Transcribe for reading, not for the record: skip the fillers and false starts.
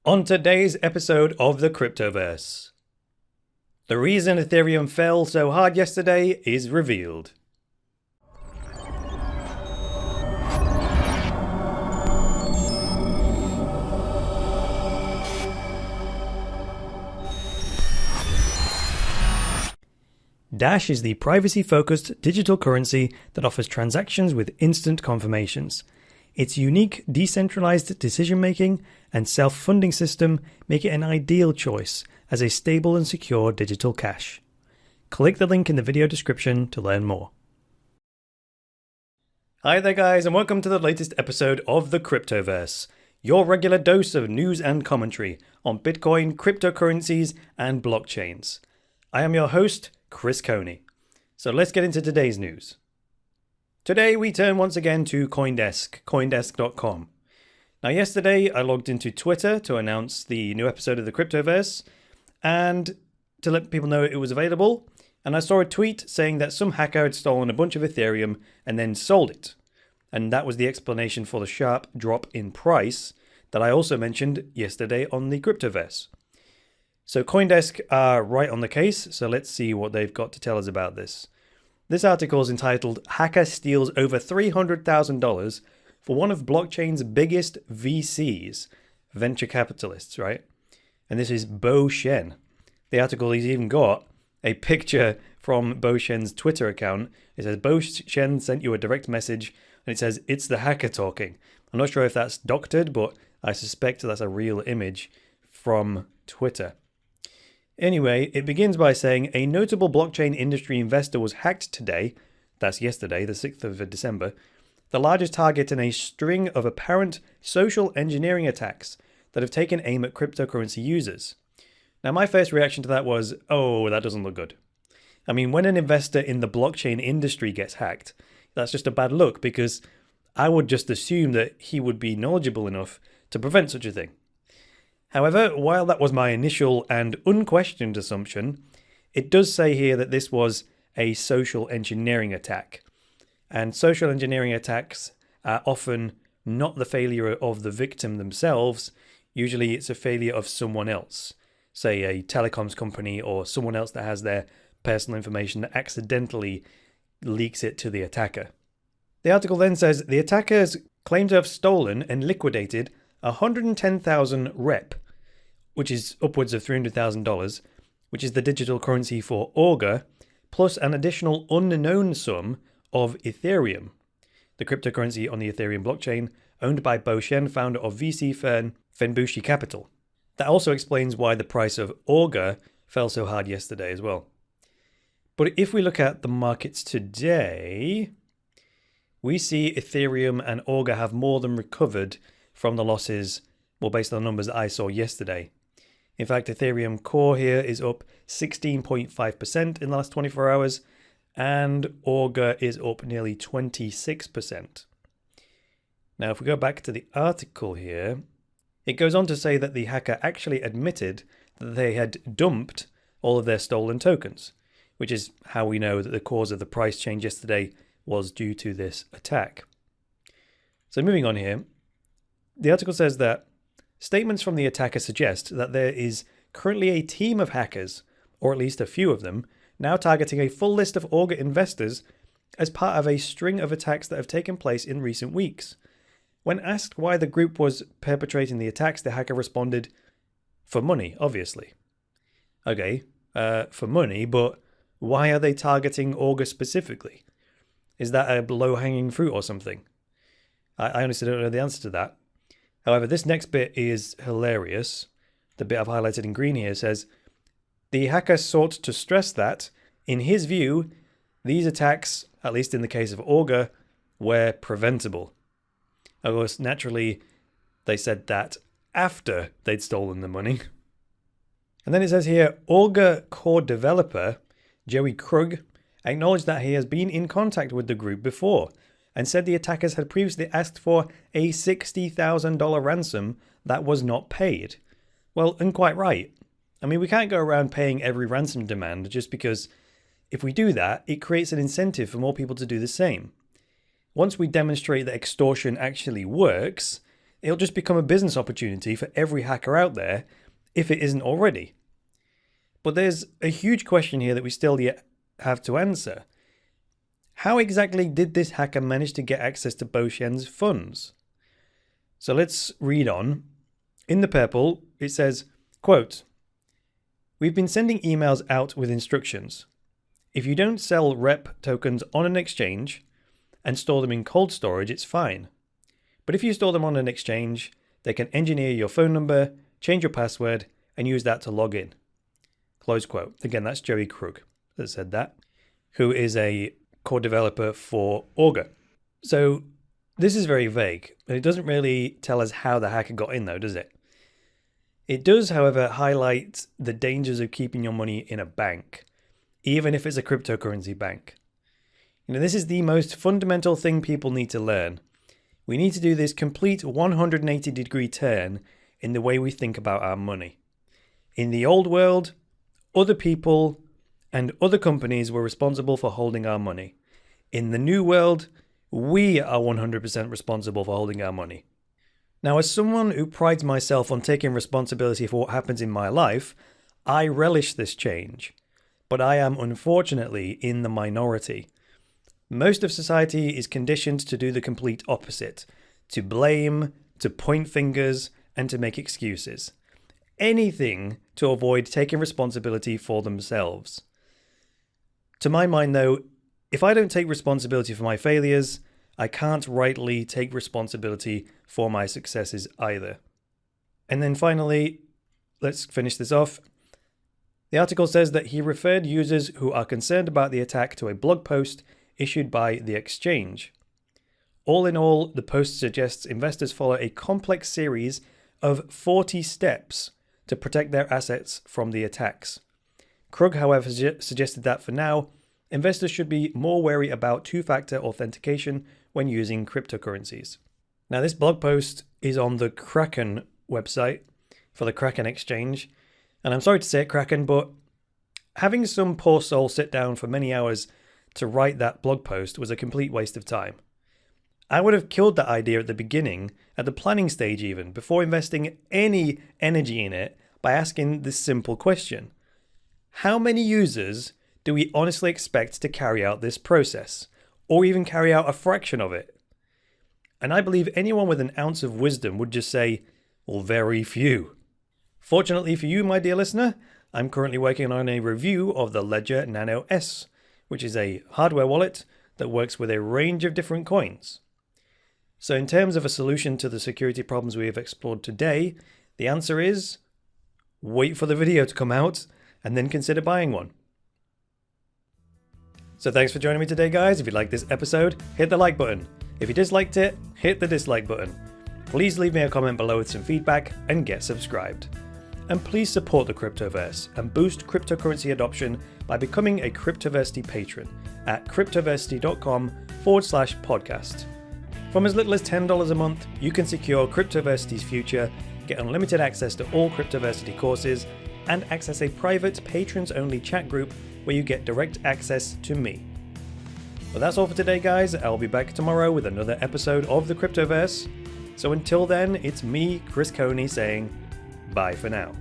On today's episode of the Cryptoverse, the reason Ethereum fell so hard yesterday is revealed. Dash is the privacy-focused digital currency that offers transactions with instant confirmations. Its unique, decentralized decision-making and self-funding system make it an ideal choice as a stable and secure digital cash. Click the link in the video description to learn more. Hi there guys, and welcome to the latest episode of the Cryptoverse, your regular dose of news and commentary on Bitcoin, cryptocurrencies, and blockchains. I am your host, Chris Coney. So let's get into today's news. Today we turn once again to CoinDesk, coindesk.com. Now yesterday I logged into Twitter to announce the new episode of the Cryptoverse and to let people know it was available, and I saw a tweet saying that some hacker had stolen a bunch of Ethereum and then sold it. And that was the explanation for the sharp drop in price that I also mentioned yesterday on the Cryptoverse. So CoinDesk are right on the case, so let's see what they've got to tell us about this. This article is entitled, Hacker Steals Over $300,000 for one of blockchain's biggest VCs, venture capitalists, right? And this is Bo Shen. The article has even got a picture from Bo Shen's Twitter account. It says, Bo Shen sent you a direct message, and it says, it's the hacker talking. I'm not sure if that's doctored, but I suspect that's a real image from Twitter. Anyway, it begins by saying a notable blockchain industry investor was hacked today, that's yesterday, the 6th of December, the largest target in a string of apparent social engineering attacks that have taken aim at cryptocurrency users. Now my first reaction to that was, oh, that doesn't look good. I mean, when an investor in the blockchain industry gets hacked, that's just a bad look because I would just assume that he would be knowledgeable enough to prevent such a thing. However, while that was my initial and unquestioned assumption, it does say here that this was a social engineering attack. And social engineering attacks are often not the failure of the victim themselves. Usually it's a failure of someone else, say a telecoms company or someone else that has their personal information that accidentally leaks it to the attacker. The article then says the attackers claim to have stolen and liquidated 110,000 rep, which is upwards of $300,000, which is the digital currency for Augur, plus an additional unknown sum of Ethereum, the cryptocurrency on the Ethereum blockchain, owned by Bo Shen, founder of VC firm Fenbushi Capital. That also explains why the price of Augur fell so hard yesterday as well. But if we look at the markets today, we see Ethereum and Augur have more than recovered from the losses, well, based on the numbers that I saw yesterday. In fact, Ethereum Core here is up 16.5% in the last 24 hours, and Augur is up nearly 26%. Now, if we go back to the article here, it goes on to say that the hacker actually admitted that they had dumped all of their stolen tokens, which is how we know that the cause of the price change yesterday was due to this attack. So moving on here, the article says that statements from the attacker suggest that there is currently a team of hackers, or at least a few of them, now targeting a full list of Augur investors as part of a string of attacks that have taken place in recent weeks. When asked why the group was perpetrating the attacks, the hacker responded, for money, obviously. Okay, for money, but why are they targeting Augur specifically? Is that a low-hanging fruit or something? I honestly don't know the answer to that. However, this next bit is hilarious. The bit I've highlighted in green here says, the hacker sought to stress that, in his view, these attacks, at least in the case of Augur, were preventable. Of course, naturally, they said that after they'd stolen the money. And then it says here, Augur core developer, Joey Krug, acknowledged that he has been in contact with the group before, and said the attackers had previously asked for a $60,000 ransom that was not paid. Well, and quite right. I mean, we can't go around paying every ransom demand just because if we do that, it creates an incentive for more people to do the same. Once we demonstrate that extortion actually works, it'll just become a business opportunity for every hacker out there if it isn't already. But there's a huge question here that we still yet have to answer. How exactly did this hacker manage to get access to Bo Shen's funds? So let's read on. In the purple, it says, quote, "We've been sending emails out with instructions. If you don't sell rep tokens on an exchange and store them in cold storage, it's fine. But if you store them on an exchange, they can engineer your phone number, change your password, and use that to log in." Close quote. Again, that's Joey Krug that said that, who is a core developer for Augur. So this is very vague, and it doesn't really tell us how the hacker got in though, does it? It does, however, highlight the dangers of keeping your money in a bank, even if it's a cryptocurrency bank. This is the most fundamental thing people need to learn. We need to do this complete 180-degree turn in the way we think about our money. In the old world, other people and other companies were responsible for holding our money. In the new world, we are 100% responsible for holding our money. Now, as someone who prides myself on taking responsibility for what happens in my life, I relish this change. But I am unfortunately in the minority. Most of society is conditioned to do the complete opposite, to blame, to point fingers, and to make excuses. Anything to avoid taking responsibility for themselves. To my mind, though, if I don't take responsibility for my failures, I can't rightly take responsibility for my successes either. And then finally, let's finish this off. The article says that he referred users who are concerned about the attack to a blog post issued by the exchange. All in all, the post suggests investors follow a complex series of 40 steps to protect their assets from the attacks. Krug, however, suggested that for now, investors should be more wary about two-factor authentication when using cryptocurrencies. Now, this blog post is on the Kraken website for the Kraken exchange. And I'm sorry to say it, Kraken, but having some poor soul sit down for many hours to write that blog post was a complete waste of time. I would have killed that idea at the beginning, at the planning stage even, before investing any energy in it by asking this simple question. How many users do we honestly expect to carry out this process, or even carry out a fraction of it? And I believe anyone with an ounce of wisdom would just say, well, very few. Fortunately for you, my dear listener, I'm currently working on a review of the Ledger Nano S, which is a hardware wallet that works with a range of different coins. So in terms of a solution to the security problems we have explored today, the answer is wait for the video to come out and then consider buying one. So thanks for joining me today, guys. If you liked this episode, hit the like button. If you disliked it, hit the dislike button. Please leave me a comment below with some feedback and get subscribed. And please support the Cryptoverse and boost cryptocurrency adoption by becoming a Cryptoversity patron at cryptoversity.com/podcast. From as little as $10 a month, you can secure Cryptoversity's future, get unlimited access to all Cryptoversity courses, and access a private patrons-only chat group where you get direct access to me. Well, that's all for today, guys. I'll be back tomorrow with another episode of the Cryptoverse. So until then, it's me, Chris Coney, saying bye for now.